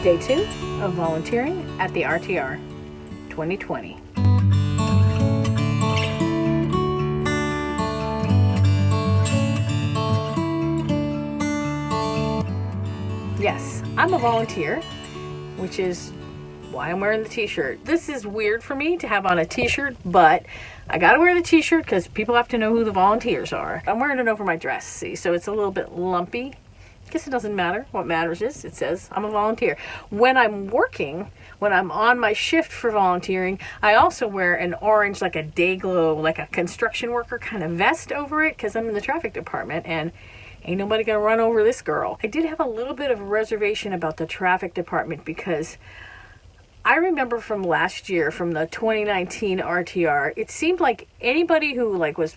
Day 2 of volunteering at the RTR 2020. Yes, I'm a volunteer, which is why I'm wearing the t-shirt. This is weird for me to have on a t-shirt, but I gotta wear the t-shirt because people have to know who the volunteers are. I'm wearing it over my dress, see, so it's a little bit lumpy. I guess it doesn't matter. What matters is it says I'm a volunteer. When I'm working, when I'm on my shift for volunteering, I also wear an orange, like a day glow, like a construction worker kind of vest over it because I'm in the traffic department and ain't nobody gonna run over this girl. I did have a little bit of a reservation about the traffic department because I remember from last year, from the 2019 RTR, it seemed like anybody who was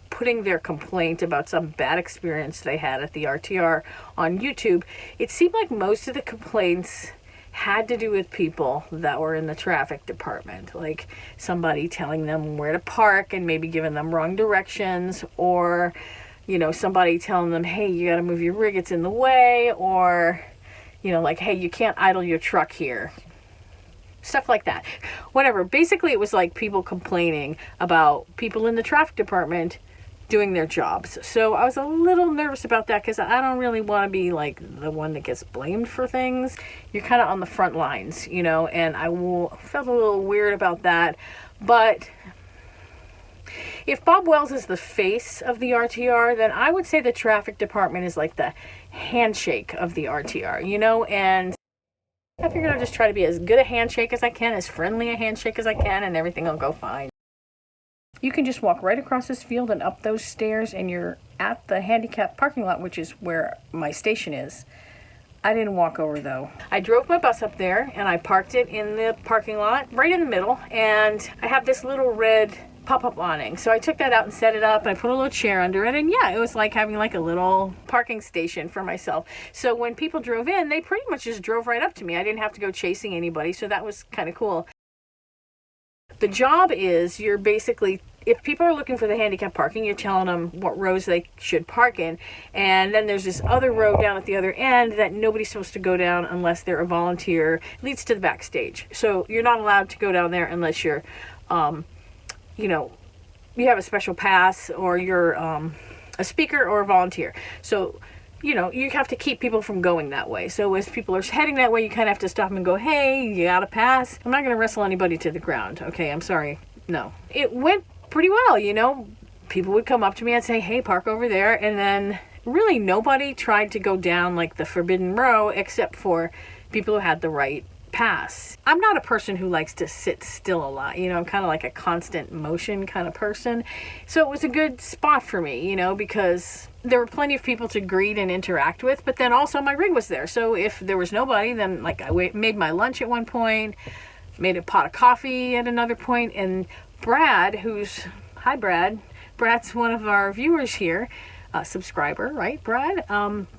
putting their complaint about some bad experience they had at the RTR on YouTube, it seemed like most of the complaints had to do with people that were in the traffic department, like somebody telling them where to park and maybe giving them wrong directions, or somebody telling them, hey, you got to move your rig, it's in the way, or like, hey, you can't idle your truck here. Stuff like that. Whatever. Basically, it was like people complaining about people in the traffic department doing their jobs. So I was a little nervous about that because I don't really want to be like the one that gets blamed for things. You're kind of on the front lines, and I felt a little weird about that. But if Bob Wells is the face of the RTR, then I would say the traffic department is like the handshake of the RTR, and I figured I'd just try to be as good a handshake as I can, as friendly a handshake as I can, and everything will go fine. You can just walk right across this field and up those stairs, and you're at the handicap parking lot, which is where my station is. I didn't walk over, though. I drove my bus up there, and I parked it in the parking lot, right in the middle, and I have this little red pop-up awning. So I took that out and set it up, and I put a little chair under it, and yeah, it was like having like a little parking station for myself. So when people drove in, they pretty much just drove right up to me. I didn't have to go chasing anybody, so that was kind of cool. The job is, you're basically, if people are looking for the handicap parking, you're telling them what rows they should park in, and then there's this other road down at the other end that nobody's supposed to go down unless they're a volunteer. It leads to the backstage. So you're not allowed to go down there unless you're you have a special pass, or you're a speaker or a volunteer. So, you have to keep people from going that way. So as people are heading that way, you kind of have to stop them and go, hey, you got a pass? I'm not going to wrestle anybody to the ground. Okay, I'm sorry. No. It went pretty well, People would come up to me and say, hey, park over there. And then really nobody tried to go down like the forbidden row except for people who had the right pass. I'm not a person who likes to sit still a lot, I'm kind of like a constant motion kind of person. So it was a good spot for me, because there were plenty of people to greet and interact with, but then also my rig was there. So if there was nobody, then I made my lunch at one point, made a pot of coffee at another point, and Brad, hi Brad, Brad's one of our viewers here, subscriber, right, Brad?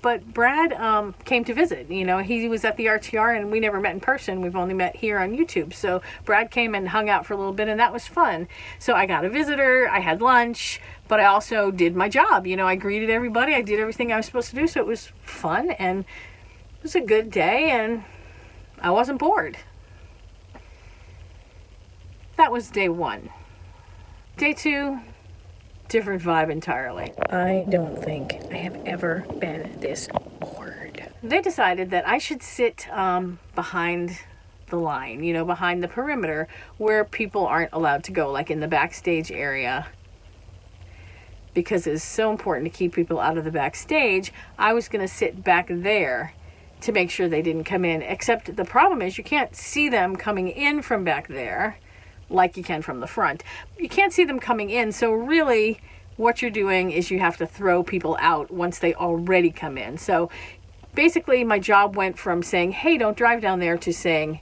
But Brad came to visit. He was at the RTR and we never met in person. We've only met here on YouTube. So Brad came and hung out for a little bit, and that was fun. So I got a visitor, I had lunch, but I also did my job. I greeted everybody, I did everything I was supposed to do, so it was fun, and it was a good day, and I wasn't bored. That was day 1. Day 2, different vibe entirely. I don't think I have ever been this bored. They decided that I should sit behind the line, behind the perimeter where people aren't allowed to go, like in the backstage area. Because it's so important to keep people out of the backstage, I was going to sit back there to make sure they didn't come in. Except the problem is you can't see them coming in from back there like you can from the front. You can't see them coming in, so really what you're doing is you have to throw people out once they already come in. So basically my job went from saying, hey, don't drive down there, to saying,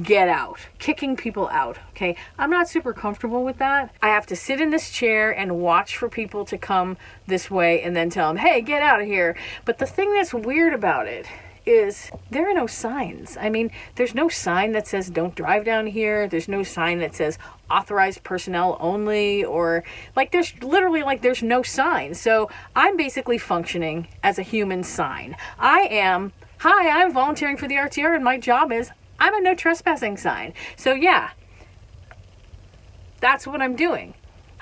get out, kicking people out. Okay, I'm not super comfortable with that. I have to sit in this chair and watch for people to come this way and then tell them, hey, get out of here. But the thing that's weird about it is there are no signs. I mean, there's no sign that says don't drive down here. There's no sign that says authorized personnel only, or there's literally no sign. So I'm basically functioning as a human sign. I am hi, I'm volunteering for the RTR and my job is I'm a no trespassing sign. So yeah, that's what I'm doing.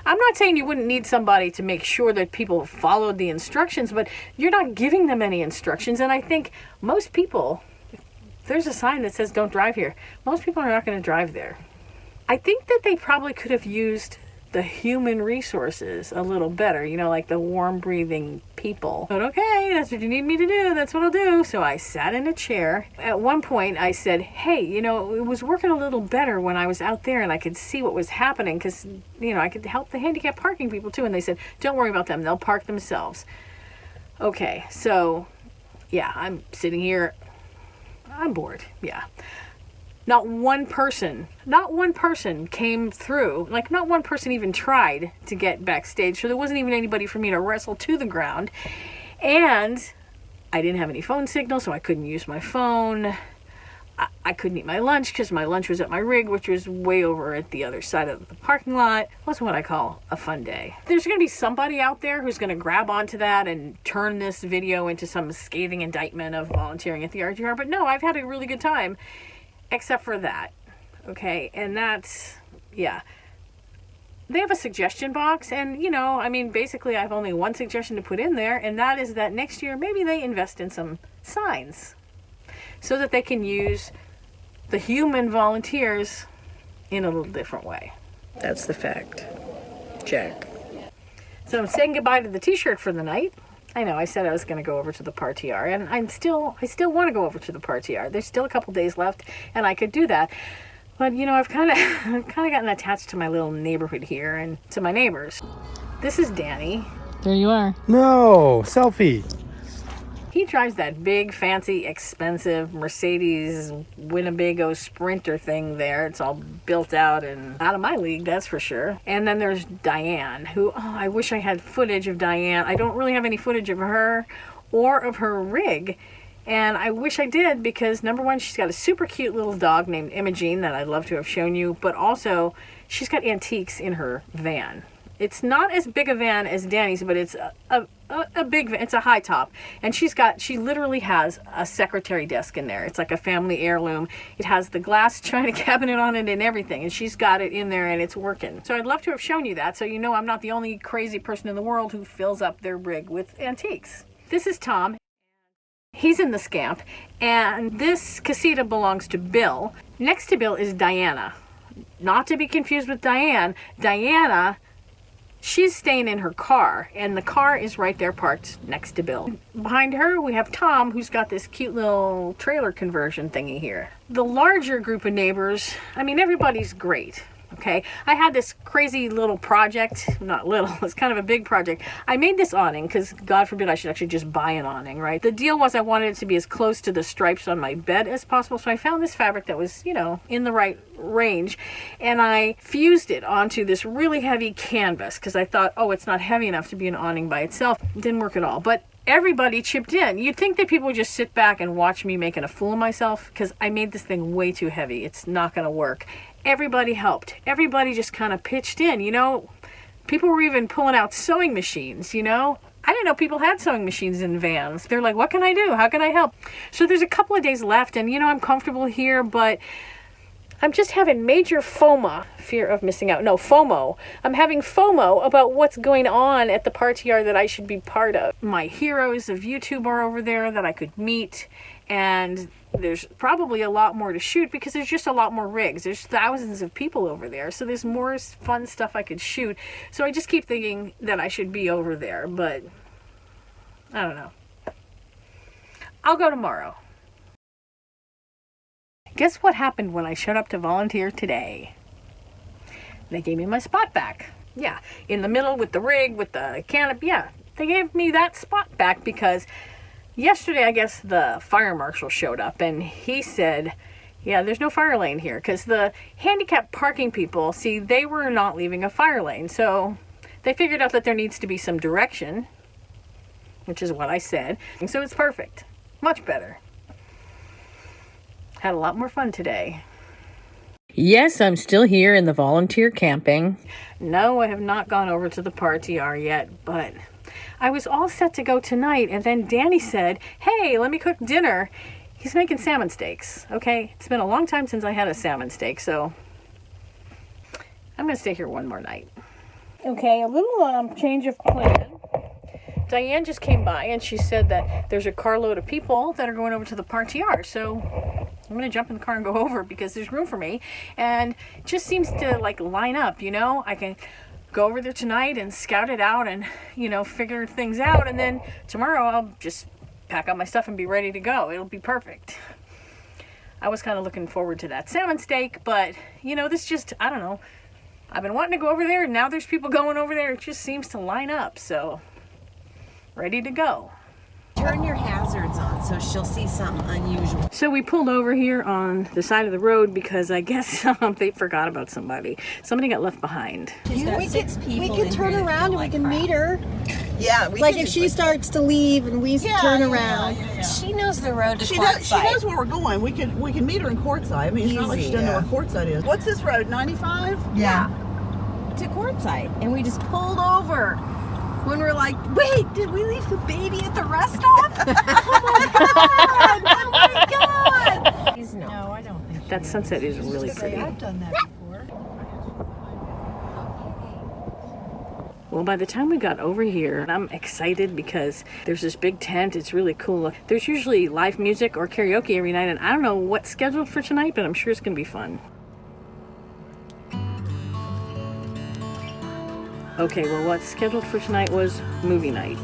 I'm not saying you wouldn't need somebody to make sure that people followed the instructions, but you're not giving them any instructions. And I think most people, if there's a sign that says don't drive here, most people are not going to drive there. I think that they probably could have used the human resources a little better, you know, like the warm breathing people. But okay, that's what you need me to do, that's what I'll do. So I sat in a chair. At one point I said, hey, you know, it was working a little better when I was out there and I could see what was happening, because, you know, I could help the handicapped parking people too. And they said, don't worry about them, they'll park themselves. Okay, so yeah, I'm sitting here, I'm bored, yeah. Not one person came through. Like, not one person even tried to get backstage. So there wasn't even anybody for me to wrestle to the ground. And I didn't have any phone signal, so I couldn't use my phone. I couldn't eat my lunch because my lunch was at my rig, which was way over at the other side of the parking lot. It wasn't what I call a fun day. There's going to be somebody out there who's going to grab onto that and turn this video into some scathing indictment of volunteering at the RTR. But no, I've had a really good time. Except for that, okay? And that's, yeah. They have a suggestion box, and, you know, I mean, basically I have only one suggestion to put in there, and that is that next year maybe they invest in some signs so that they can use the human volunteers in a little different way. That's the fact. Check. So I'm saying goodbye to the t-shirt for the night. I know, I said I was going to go over to the RTR, and I still want to go over to the RTR. There's still a couple days left, and I could do that. But, you know, I've kind of gotten attached to my little neighborhood here and to my neighbors. This is Danny. There you are. No, selfie. He drives that big, fancy, expensive Mercedes Winnebago Sprinter thing there. It's all built out and out of my league, that's for sure. And then there's Diane, who, oh, I wish I had footage of Diane. I don't really have any footage of her or of her rig. And I wish I did, because number one, she's got a super cute little dog named Imogene that I'd love to have shown you. But also, she's got antiques in her van. It's not as big a van as Danny's, but it's a big van. It's a high top. And she literally has a secretary desk in there. It's like a family heirloom. It has the glass china cabinet on it and everything. And she's got it in there and it's working. So I'd love to have shown you that, so you know I'm not the only crazy person in the world who fills up their rig with antiques. This is Tom. He's in the Scamp. And this casita belongs to Bill. Next to Bill is Diana. Not to be confused with Diane. Diana, she's staying in her car, and the car is right there parked next to Bill. Behind her, we have Tom, who's got this cute little trailer conversion thingy here. The larger group of neighbors, I mean, everybody's great, okay? I had this crazy little project, not little, it's kind of a big project. I made this awning because, God forbid, I should actually just buy an awning, right? The deal was I wanted it to be as close to the stripes on my bed as possible, so I found this fabric that was, you know, in the right range, and I fused it onto this really heavy canvas because I thought, oh, it's not heavy enough to be an awning by itself. It didn't work at all, but everybody chipped in. You'd think that people would just sit back and watch me making a fool of myself, because I made this thing way too heavy. It's not going to work. Everybody helped. Everybody just kind of pitched in, you know. People were even pulling out sewing machines, you know. I didn't know people had sewing machines in vans. They're like, what can I do? How can I help? So there's a couple of days left, and, you know, I'm comfortable here, but I'm just having major FOMO, fear of missing out. No, FOMO. I'm having FOMO about what's going on at the RTR that I should be part of. My heroes of YouTube are over there that I could meet, and there's probably a lot more to shoot because there's just a lot more rigs. There's thousands of people over there, so there's more fun stuff I could shoot. So I just keep thinking that I should be over there, but I don't know. I'll go tomorrow. Guess what happened when I showed up to volunteer today? They gave me my spot back. Yeah, in the middle with the rig, with the canopy. Yeah, they gave me that spot back because yesterday, I guess, the fire marshal showed up and he said, yeah, there's no fire lane here, because the handicapped parking people, see, they were not leaving a fire lane. So they figured out that there needs to be some direction, which is what I said. And so it's perfect. Much better. Had a lot more fun today. Yes, I'm still here in the volunteer camping. No, I have not gone over to the RTR yet, but I was all set to go tonight, and then Danny said, hey, let me cook dinner. He's making salmon steaks, okay? It's been a long time since I had a salmon steak, so I'm going to stay here one more night. Okay, a little change of plan. Diane just came by, and she said that there's a carload of people that are going over to the RTR, so I'm going to jump in the car and go over because there's room for me, and it just seems to, like, line up, you know? I can go over there tonight and scout it out and, you know, figure things out, and then tomorrow I'll just pack up my stuff and be ready to go. It'll be perfect. I was kind of looking forward to that salmon steak, but, you know, this just, I don't know. I've been wanting to go over there, and now there's people going over there. It just seems to line up, so ready to go. Turn your hazards on so she'll see something unusual. So we pulled over here on the side of the road because I guess they forgot about somebody. Somebody got left behind. We can turn around and we can meet her. Yeah, Like if she starts to leave and we turn around. She knows the road to She Quartzsite. knows where we're going. We can meet her in Quartzsite. I mean, it's not like she doesn't know where Quartzsite is. What's this road? 95? Yeah. To Quartzsite. And we just pulled over. When we're like, wait, did we leave the baby at the rest stop? Oh my God! Oh my God! No, I don't think That sunset is really pretty. I've done that before. Well, by the time we got over here, I'm excited because there's this big tent. It's really cool. There's usually live music or karaoke every night, and I don't know what's scheduled for tonight, but I'm sure it's going to be fun. Okay, well, what's scheduled for tonight was movie night.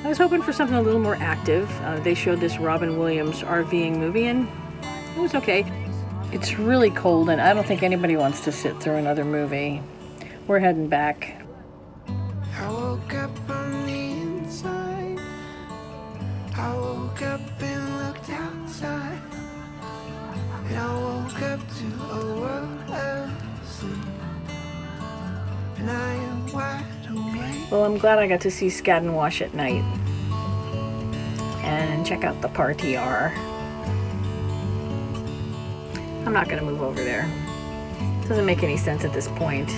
I was hoping for something a little more active. They showed this Robin Williams RVing movie, and it was okay. It's really cold, and I don't think anybody wants to sit through another movie. We're heading back. I woke up on the inside. I woke up and looked outside. And I woke up to a world asleep. And I am wide awake. Well, I'm glad I got to see Skadden Wash at night and check out the RTR. I'm not going to move over there. It doesn't make any sense at this point.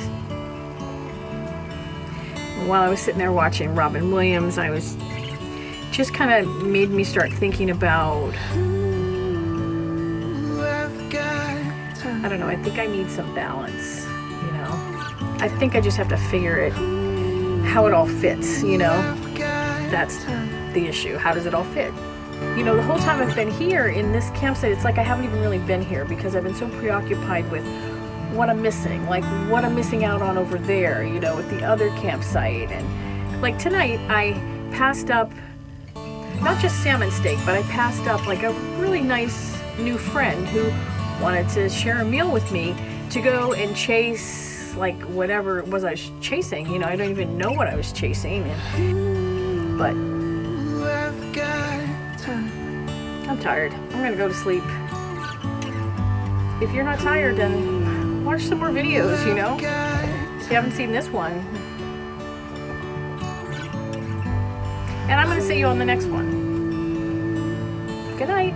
While I was sitting there watching Robin Williams, I was just kind of made me start thinking about, I don't know, I think I need some balance, you know. I think I just have to figure it, how it all fits, you know. That's the issue. How does it all fit? You know, the whole time I've been here in this campsite, it's like I haven't even really been here because I've been so preoccupied with what I'm missing, like what I'm missing out on over there, you know, at the other campsite. And like tonight, I passed up, not just salmon steak, but I passed up like a really nice new friend who wanted to share a meal with me to go and chase like whatever it was I was chasing. You know, I don't even know what I was chasing. But I'm tired. I'm gonna go to sleep. If you're not tired, then watch some more videos, you know? If you haven't seen this one. And I'm gonna see you on the next one. Good night.